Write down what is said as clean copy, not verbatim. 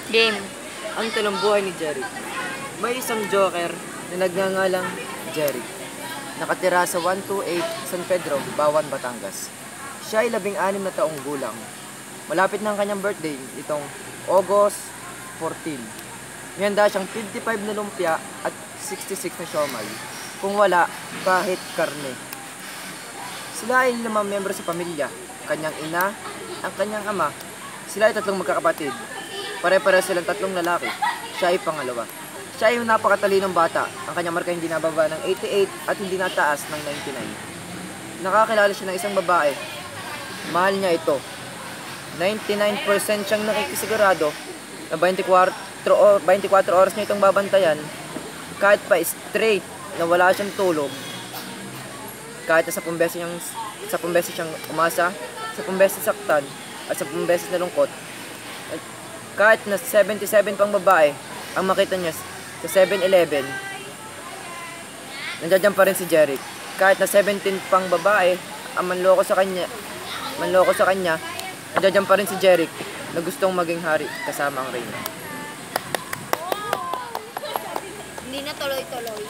Game. Ang talambuhay ni Jeric. May isang joker na nagngangalang Jeric. Nakatira sa 128 San Pedro, Bawan, Batangas. Siya ay 16 na taong gulang. Malapit na ang kanyang birthday, itong August 14. May handa siyang 55 na lumpia at 66 na siomay. Kung wala, kahit karne. Sila ay 5 miyembro sa pamilya. Kanyang ina, ang kanyang ama. Sila ay 3 magkakapatid. Pare-pare silang 3 lalaki. Siya ay pangalawa. Siya ay yung napakatalinong bata. Ang kanyang marka hindi nababa ng 88 at hindi nataas ng 99. Nakakilala siya ng isang babae. Mahal niya ito. 99% siyang nakikisigurado na 24 oras niya itong babantayan kahit pa straight na wala siyang tulog. Kahit na 10 beses siyang umasa, 10 beses saktan, at 10 beses nalungkot. Kahit na 77 pang babae ang makita niya sa 7-Eleven, nandiyan pa rin si Jeric. Kahit na 17 pang babae ang manloko sa kanya, nandiyan pa rin si Jeric na gustong maging hari kasama ang reyna. Hindi na tuloy-tuloy.